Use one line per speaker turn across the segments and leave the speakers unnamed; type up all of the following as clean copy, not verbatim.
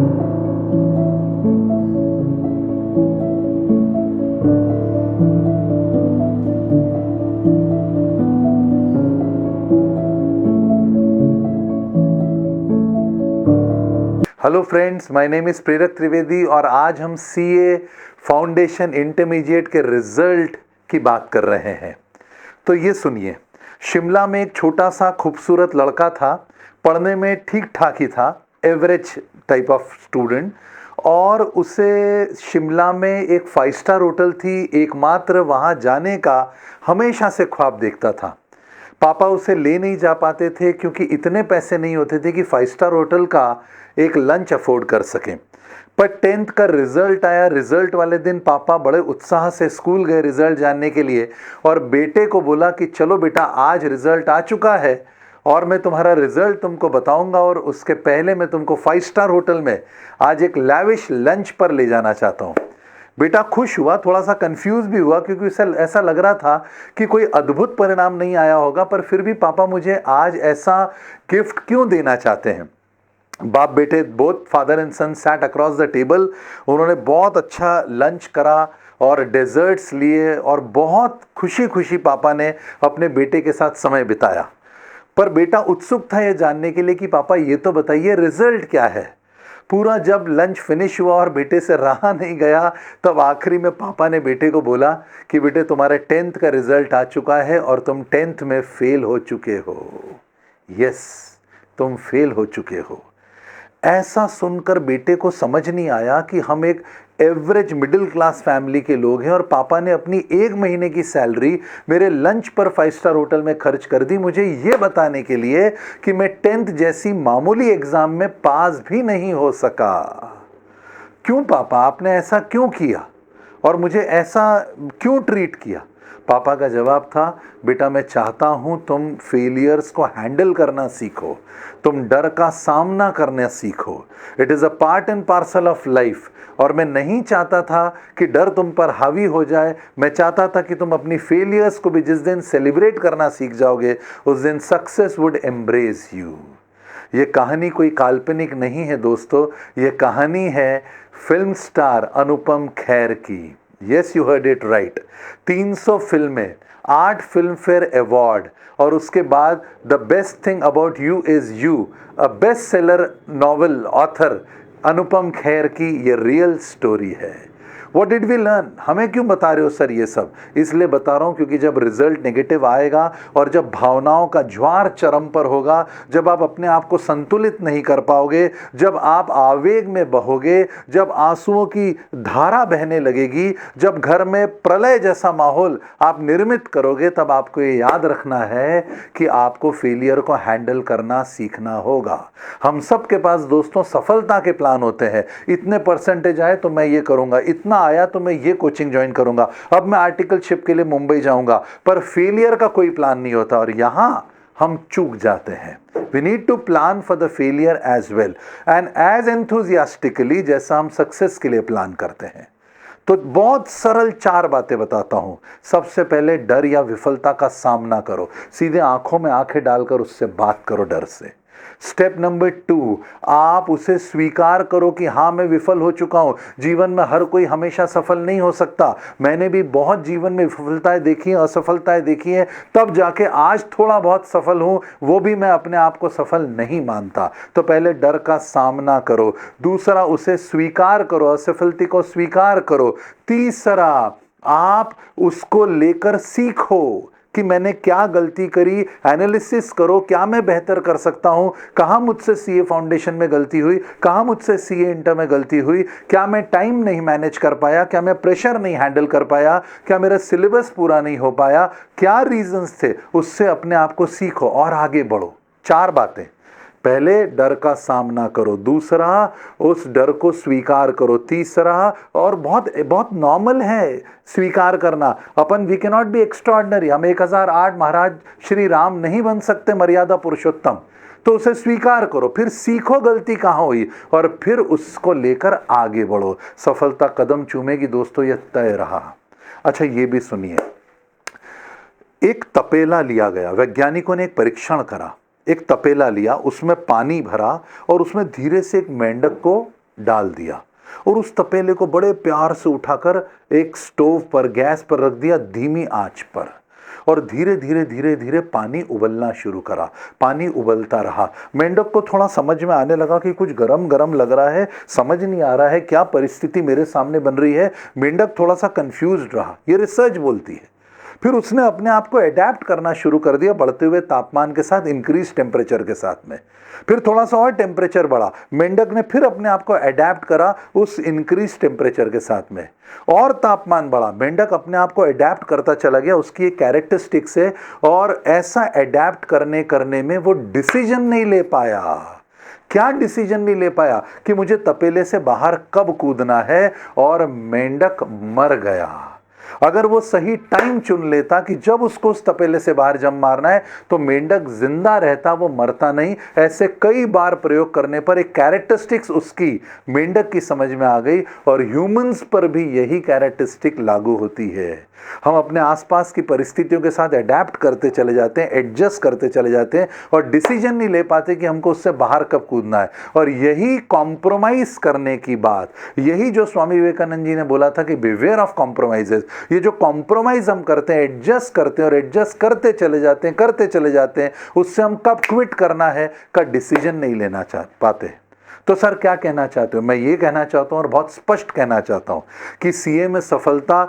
Hello friends, my name is प्रेरक त्रिवेदी और आज हम सीए फाउंडेशन इंटरमीडिएट के रिजल्ट की बात कर रहे हैं। तो ये सुनिए, शिमला में एक छोटा सा खूबसूरत लड़का था, पढ़ने में ठीक ठाक ही था, एवरेज टाइप ऑफ स्टूडेंट, और उसे शिमला में एक 5 स्टार होटल थी, एकमात्र वहाँ जाने का हमेशा से ख्वाब देखता था। पापा उसे ले नहीं जा पाते थे क्योंकि इतने पैसे नहीं होते थे कि 5 स्टार होटल का एक लंच अफोर्ड कर सकें। पर 10th का रिजल्ट आया। रिजल्ट वाले दिन पापा बड़े उत्साह से स्कूल गए रिजल्ट जानने के लिए और बेटे को बोला कि चलो बेटा, आज रिजल्ट आ चुका है और मैं तुम्हारा रिजल्ट तुमको बताऊंगा और उसके पहले मैं तुमको 5 स्टार होटल में आज एक लैविश लंच पर ले जाना चाहता हूं। बेटा खुश हुआ, थोड़ा सा कंफ्यूज भी हुआ क्योंकि उसे ऐसा लग रहा था कि कोई अद्भुत परिणाम नहीं आया होगा, पर फिर भी पापा मुझे आज ऐसा गिफ्ट क्यों देना चाहते हैं। बाप बेटे, both father and son sat across the table. उन्होंने बहुत अच्छा लंच करा और डेजर्ट्स लिए और बहुत खुशी खुशी पापा ने अपने बेटे के साथ समय बिताया। पर बेटा उत्सुक था ये जानने के लिए कि पापा ये तो बताइए रिजल्ट क्या है। पूरा जब लंच फिनिश हुआ और बेटे से रहा नहीं गया, तब आखिरी में पापा ने बेटे को बोला कि बेटे, तुम्हारे 10th का रिजल्ट आ चुका है और तुम 10th में फेल हो चुके हो। यस, तुम फेल हो चुके हो। ऐसा सुनकर बेटे को समझ नहीं आया कि हम एक एवरेज मिडिल क्लास फैमिली के लोग हैं और पापा ने अपनी 1 महीने की सैलरी मेरे लंच पर 5 स्टार होटल में खर्च कर दी, मुझे ये बताने के लिए कि मैं 10th जैसी मामूली एग्जाम में पास भी नहीं हो सका। क्यों पापा, आपने ऐसा क्यों किया और मुझे ऐसा क्यों ट्रीट किया? पापा का जवाब था, बेटा मैं चाहता हूं तुम फेलियर्स को हैंडल करना सीखो, तुम डर का सामना करना सीखो। It is a part and parcel of life. और मैं नहीं चाहता था कि डर तुम पर हावी हो जाए। मैं चाहता था कि तुम अपनी फेलियर्स को भी जिस दिन सेलिब्रेट करना सीख जाओगे, उस दिन सक्सेस वुड एम्ब्रेस यू। ये कहानी कोई काल्पनिक नहीं है दोस्तों, ये कहानी है फिल्म स्टार अनुपम खेर की। Yes, you heard it right. 300 फिल्में, 8 फिल्म फेयर अवार्ड और उसके बाद the best thing about you is you, a best seller novel author Anupam Kher की ये रियल स्टोरी है। What did we learn? हमें क्यों बता रहे हो सर ये सब? इसलिए बता रहा हूँ क्योंकि जब रिजल्ट नेगेटिव आएगा और जब भावनाओं का ज्वार चरम पर होगा, जब आप अपने आप को संतुलित नहीं कर पाओगे, जब आप आवेग में बहोगे, जब आंसुओं की धारा बहने लगेगी, जब घर में प्रलय जैसा माहौल आप निर्मित करोगे, तब आपको ये याद रखना है कि आपको फेलियर को हैंडल करना सीखना होगा। हम सब के पास दोस्तों सफलता के प्लान होते हैं। इतने परसेंटेज आए तो मैं ये करूंगा, इतना आया तो मैं ये कोचिंग ज्वाइन करूंगा, अब मैं आर्टिकलशिप के लिए मुंबई जाऊंगा, पर फेलियर का कोई प्लान नहीं होता और यहां हम चूक जाते हैं। We need to plan for the failure as well and as enthusiastically जैसा हम सक्सेस के लिए प्लान करते हैं। तो बहुत सरल 4 बातें बताता हूं। सबसे पहले, डर या विफलता का सामना करो। सीधे आंखों में आंखें डालकर उससे बात करो डर से। स्टेप नंबर 2, आप उसे स्वीकार करो कि हाँ मैं विफल हो चुका हूं। जीवन में हर कोई हमेशा सफल नहीं हो सकता। मैंने भी बहुत जीवन में विफलताएं देखी हैं, असफलताएं देखी हैं, तब जाके आज थोड़ा बहुत सफल हूं, वो भी मैं अपने आप को सफल नहीं मानता। तो पहले डर का सामना करो। दूसरा, उसे स्वीकार करो, असफलता को स्वीकार करो। तीसरा, आप उसको लेकर सीखो कि मैंने क्या गलती करी, एनालिसिस करो, क्या मैं बेहतर कर सकता हूं, कहां मुझसे सीए फाउंडेशन में गलती हुई, कहां मुझसे सीए इंटर में गलती हुई, क्या मैं टाइम नहीं मैनेज कर पाया, क्या मैं प्रेशर नहीं हैंडल कर पाया, क्या मेरा सिलेबस पूरा नहीं हो पाया, क्या रीजंस थे। उससे अपने आप को सीखो और आगे बढ़ो। 4 बातें। पहले, डर का सामना करो। दूसरा, उस डर को स्वीकार करो। तीसरा, और बहुत बहुत नॉर्मल है स्वीकार करना, अपन we can not be extraordinary, हम 1008 महाराज श्री राम नहीं बन सकते, मर्यादा पुरुषोत्तम। तो उसे स्वीकार करो, फिर सीखो गलती कहाँ हुई और फिर उसको लेकर आगे बढ़ो। सफलता कदम चूमेगी दोस्तों, यह तय रहा। अच्छा, ये भी सुनिए, एक तपेला लिया गया, वैज्ञानिकों ने एक परीक्षण करा। एक तपेला लिया, उसमें पानी भरा और उसमें धीरे से एक मेंढक को डाल दिया और उस तपेले को बड़े प्यार से उठाकर एक स्टोव पर, गैस पर रख दिया धीमी आंच पर, और धीरे धीरे धीरे धीरे पानी उबलना शुरू करा। पानी उबलता रहा। मेंढक को थोड़ा समझ में आने लगा कि कुछ गरम गरम लग रहा है, समझ नहीं आ रहा है क्या परिस्थिति मेरे सामने बन रही है। मेंढक थोड़ा सा कंफ्यूज्ड रहा, ये रिसर्च बोलती है। फिर उसने अपने आप को अडेप्ट करना शुरू कर दिया बढ़ते हुए तापमान के साथ, इंक्रीज टेम्परेचर के साथ में। फिर थोड़ा सा और टेम्परेचर बढ़ा, मेंढक ने फिर अपने आप को अडेप्ट करा उस इंक्रीज टेम्परेचर के साथ में। और तापमान बढ़ा, मेंढक अपने आप को अडेप्ट करता चला गया उसकी एक कैरेक्टरिस्टिक से, और ऐसा अडेप्ट करने करने में वो डिसीजन नहीं ले पाया। क्या डिसीजन नहीं ले पाया कि मुझे तपेले से बाहर कब कूदना है, और मेंढक मर गया। अगर वो सही टाइम चुन लेता कि जब उसको उस तपेले से बाहर जंप मारना है, तो मेंढक जिंदा रहता, वो मरता नहीं। ऐसे कई बार प्रयोग करने पर एक कैरेक्टरिस्टिक्स उसकी मेंढक की समझ में आ गई, और ह्यूमंस पर भी यही कैरेक्टरिस्टिक लागू होती है। हम अपने आसपास की परिस्थितियों के साथ अडेप्ट करते चले जाते हैं, एडजस्ट करते चले जाते हैं, और डिसीजन नहीं ले पाते कि हमको उससे बाहर कब कूदना है। और यही कॉम्प्रोमाइज करने की बात, यही जो स्वामी विवेकानंद जी ने बोला था कि बिवेयर ऑफ कॉम्प्रोमाइजेस, ये जो कॉम्प्रोमाइज हम करते हैं, एडजस्ट करते हैं और एडजस्ट करते चले जाते हैं, उससे हम कब क्विट करना है का डिसीजन नहीं लेना चाह पाते। तो सर क्या कहना चाहते हो? मैं ये कहना चाहता हूं और बहुत स्पष्ट कहना चाहता हूं कि सीए में सफलता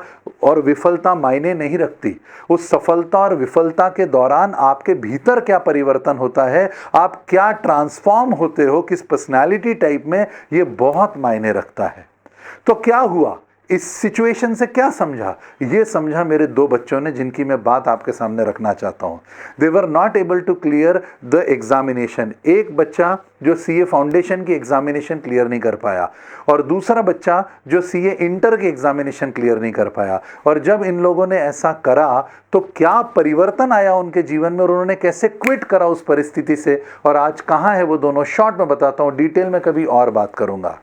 और विफलता मायने नहीं रखती। उस सफलता और विफलता के दौरान आपके भीतर क्या परिवर्तन होता है, आप क्या ट्रांसफॉर्म होते हो, किस पर्सनालिटी टाइप में, ये बहुत मायने रखता है। तो क्या हुआ, इस सिचुएशन से क्या समझा? ये समझा मेरे दो बच्चों ने, जिनकी मैं बात आपके सामने रखना चाहता हूं। They were not able to clear the examination. एक बच्चा जो सीए फाउंडेशन की एग्जामिनेशन क्लियर नहीं कर पाया, और दूसरा बच्चा जो सीए इंटर की एग्जामिनेशन क्लियर नहीं कर पाया। और जब इन लोगों ने ऐसा करा तो क्या परिवर्तन आया उनके जीवन में, और उन्होंने कैसे क्विट करा उस परिस्थिति से, और आज कहाँ है वो दोनों, शॉर्ट में बताता हूँ, डिटेल में कभी और बात करूंगा।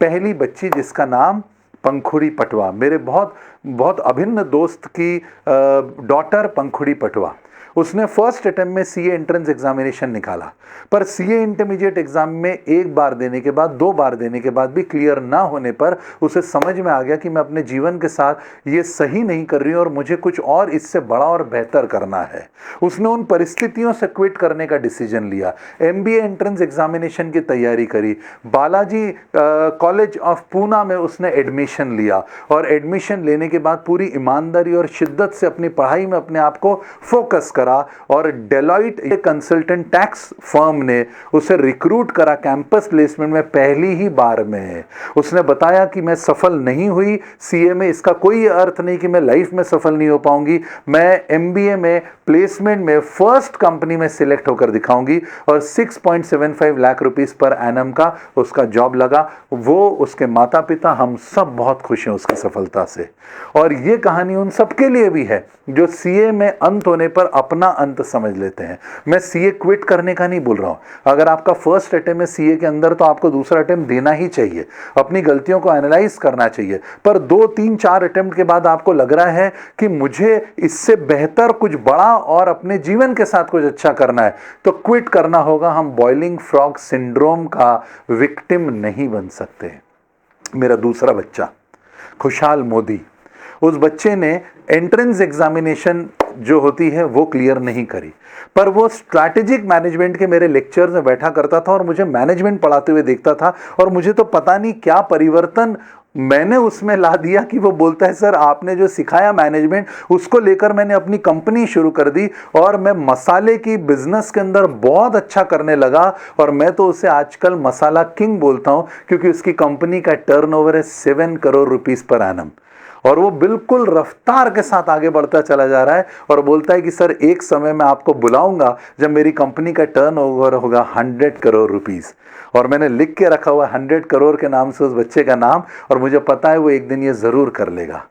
पहली बच्ची जिसका नाम पंखुड़ी पटवा, मेरे बहुत बहुत अभिन्न दोस्त की डॉटर पंखुड़ी पटवा, उसने फर्स्ट अटेम्प्ट में सीए एंट्रेंस एग्जामिनेशन निकाला, पर सीए इंटरमीडिएट एग्जाम में एक बार देने के बाद, दो बार देने के बाद भी क्लियर ना होने पर उसे समझ में आ गया कि मैं अपने जीवन के साथ ये सही नहीं कर रही हूँ और मुझे कुछ और इससे बड़ा और बेहतर करना है। उसने उन परिस्थितियों से क्विट करने का डिसीजन लिया। एमबीए एंट्रेंस एग्जामिनेशन की तैयारी करी, बालाजी कॉलेज ऑफ पूना में उसने एडमिशन लिया, और एडमिशन लेने के बाद पूरी ईमानदारी और शिद्दत से अपनी पढ़ाई में अपने आप को फोकस करा, और डेलॉइट कंसल्टेंट टैक्स फर्म ने उसे रिक्रूट करा कैंपस प्लेसमेंट में पहली ही बार में। उसने बताया कि मैं सफल नहीं हुई सीए में, इसका कोई अर्थ नहीं कि मैं लाइफ में सफल नहीं हो पाऊंगी, मैं एमबीए में प्लेसमेंट में फर्स्ट कंपनी में सिलेक्ट होकर दिखाऊंगी। और 6.75 लाख रुपीस पर एनम का उसका जॉब लगा। वो, उसके माता पिता, हम सब बहुत खुश हैं उसकी सफलता से। और ये कहानी उन सबके लिए भी है जो सीए में अंत होने पर अपना अंत समझ लेते हैं। मैं सीए क्विट करने का नहीं बोल रहा हूं। अगर आपका फर्स्ट अटेम्प्ट है सीए के अंदर, तो आपको दूसरा अटेम्प्ट देना ही चाहिए, अपनी गलतियों को एनालाइज करना चाहिए। पर 2, 3, 4 अटेम्प्ट के बाद आपको लग रहा है कि मुझे इससे बेहतर कुछ बड़ा और अपने जीवन के साथ कुछ अच्छा करना है, तो क्विट करना होगा। हम बॉइलिंग फ्रॉग सिंड्रोम का विक्टिम नहीं बन सकते। मेरा दूसरा बच्चा खुशहाल मोदी, उस बच्चे ने एंट्रेंस एग्जामिनेशन जो होती है वो क्लियर नहीं करी, पर वो स्ट्रैटेजिक मैनेजमेंट के मेरे लेक्चर्स में बैठा करता था और मुझे मैनेजमेंट पढ़ाते हुए देखता था, और मुझे तो पता नहीं क्या परिवर्तन मैंने उसमें ला दिया कि वो बोलता है सर आपने जो सिखाया मैनेजमेंट, उसको लेकर मैंने अपनी कंपनी शुरू कर दी और मैं मसाले की बिजनेस के अंदर बहुत अच्छा करने लगा। और मैं तो उसे आजकल मसाला किंग बोलता हूं, क्योंकि उसकी कंपनी का टर्नओवर है 7 करोड़ रुपीस पर एनम, और वो बिल्कुल रफ्तार के साथ आगे बढ़ता चला जा रहा है, और बोलता है कि सर एक समय मैं आपको बुलाऊंगा जब मेरी कंपनी का टर्नओवर होगा 100 करोड़ रुपीस। और मैंने लिख के रखा हुआ 100 करोड़ के नाम से उस बच्चे का नाम, और मुझे पता है वो एक दिन ये जरूर कर लेगा।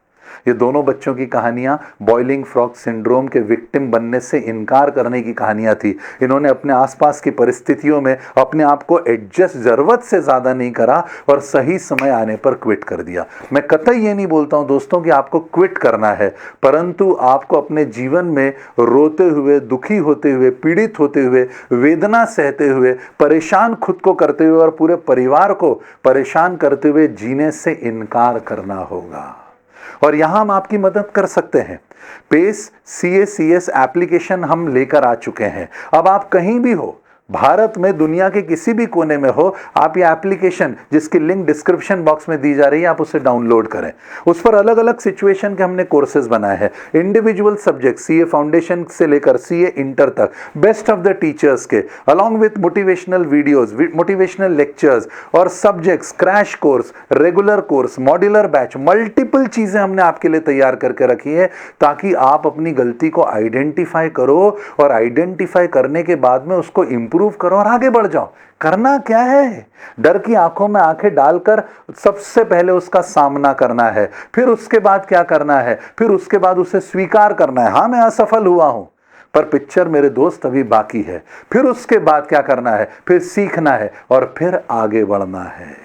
ये दोनों बच्चों की कहानियां बॉइलिंग फ्रॉग सिंड्रोम के विक्टिम बनने से इनकार करने की कहानियां थी। इन्होंने अपने आसपास की परिस्थितियों में अपने आप को एडजस्ट जरूरत से ज़्यादा नहीं करा और सही समय आने पर क्विट कर दिया। मैं कतई ये नहीं बोलता हूं दोस्तों कि आपको क्विट करना है, परंतु आपको अपने जीवन में रोते हुए, दुखी होते हुए, पीड़ित होते हुए, वेदना सहते हुए, परेशान खुद को करते हुए और पूरे परिवार को परेशान करते हुए जीने से इनकार करना होगा। और यहां हम आपकी मदद कर सकते हैं। पेस CACS एप्लीकेशन हम लेकर आ चुके हैं। अब आप कहीं भी हो, भारत में, दुनिया के किसी भी कोने में हो, आप ये एप्लीकेशन, जिसकी लिंक डिस्क्रिप्शन बॉक्स में दी जा रही है, आप उसे डाउनलोड करें। उस पर अलग अलग सिचुएशन के हमने कोर्सेज बनाए हैं, इंडिविजुअल सब्जेक्ट CA फाउंडेशन से लेकर CA इंटर तक, बेस्ट ऑफ द टीचर्स के, along with motivational videos, motivational lectures और subjects, crash course, regular course, modular batch, multiple चीजें हमने आपके लिए तैयार करके रखी है, ताकि आप अपनी गलती को आइडेंटिफाई करो और आइडेंटिफाई करने के बाद में उसको इंप्रूव करो और आगे बढ़ जाओ। करना क्या है? डर की आंखों में आंखें डालकर सबसे पहले उसका सामना करना है, फिर उसके बाद क्या करना है, फिर उसके बाद उसे स्वीकार करना है, हाँ मैं असफल हुआ हूं, पर पिक्चर मेरे दोस्त अभी बाकी है। फिर उसके बाद क्या करना है, फिर सीखना है और फिर आगे बढ़ना है।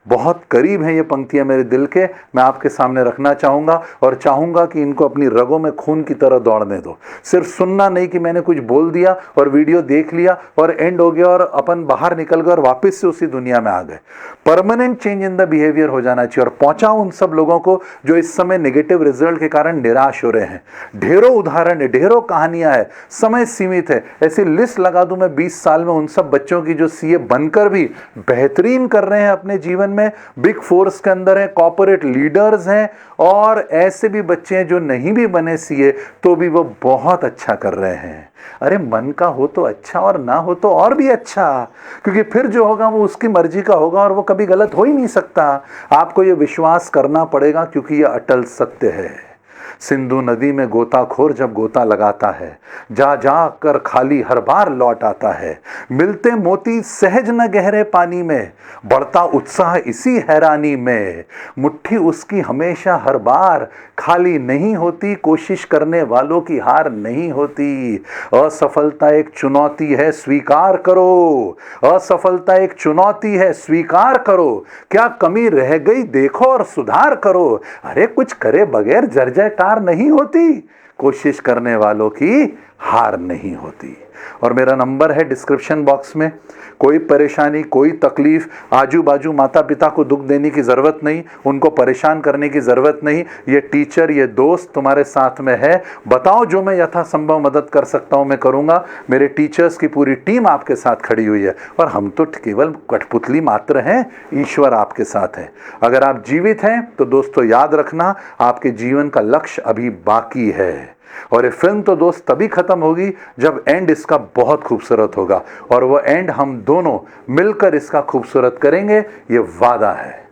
बहुत करीब हैं ये पंक्तियां मेरे दिल के, मैं आपके सामने रखना चाहूँगा और चाहूँगा कि इनको अपनी रगों में खून की तरह दौड़ने दो। सिर्फ सुनना नहीं कि मैंने कुछ बोल दिया और वीडियो देख लिया और एंड हो गया और अपन बाहर निकल गए और वापस से उसी दुनिया में आ गए। Permanent change in the behaviour हो जाना चाहिए। और पहुँचाऊँ उन सब लोगों को जो इस समय नेगेटिव रिजल्ट के कारण निराश हो रहे हैं। ढेरों उदाहरण है, ढेरों कहानियाँ है, समय सीमित है। ऐसी लिस्ट लगा दूँ मैं 20 साल में उन सब बच्चों की जो CA बनकर भी बेहतरीन कर रहे हैं अपने जीवन में, बिग फोर्स के अंदर है, कॉर्पोरेट लीडर्स हैं, और ऐसे भी बच्चे हैं जो नहीं भी बने CA तो भी वो बहुत अच्छा कर रहे हैं। अरे मन का हो तो अच्छा और ना हो तो और भी अच्छा, क्योंकि फिर जो होगा वो उसकी मर्जी का होगा और वो कभी गलत हो ही नहीं सकता। आपको ये विश्वास करना पड़ेगा, क्योंकि ये अटल सत्य है। सिंधु नदी में गोताखोर जब गोता लगाता है, जा जा कर खाली हर बार लौट आता है। मिलते मोती सहज न गहरे पानी में, बढ़ता उत्साह इसी हैरानी में। मुट्ठी उसकी हमेशा हर बार खाली नहीं होती, कोशिश करने वालों की हार नहीं होती। असफलता एक चुनौती है, स्वीकार करो। असफलता एक चुनौती है, स्वीकार करो। क्या कमी रह गई देखो और सुधार करो। अरे कुछ करे बगैर जय जयकार नहीं होती, कोशिश करने वालों की हार नहीं होती। और मेरा नंबर है डिस्क्रिप्शन बॉक्स में। कोई परेशानी, कोई तकलीफ, आजू बाजू माता पिता को दुख देने की ज़रूरत नहीं, उनको परेशान करने की ज़रूरत नहीं। ये टीचर, ये दोस्त तुम्हारे साथ में है। बताओ, जो मैं यथासंभव मदद कर सकता हूँ मैं करूँगा। मेरे टीचर्स की पूरी टीम आपके साथ खड़ी हुई है और हम तो केवल कठपुतली मात्र हैं, ईश्वर आपके साथ है। अगर आप जीवित हैं तो दोस्तों याद रखना, आपके जीवन का लक्ष्य अभी बाकी है। और ये फिल्म तो दोस्त तभी खत्म होगी जब एंड इसका बहुत खूबसूरत होगा, और वो एंड हम दोनों मिलकर इसका खूबसूरत करेंगे, ये वादा है।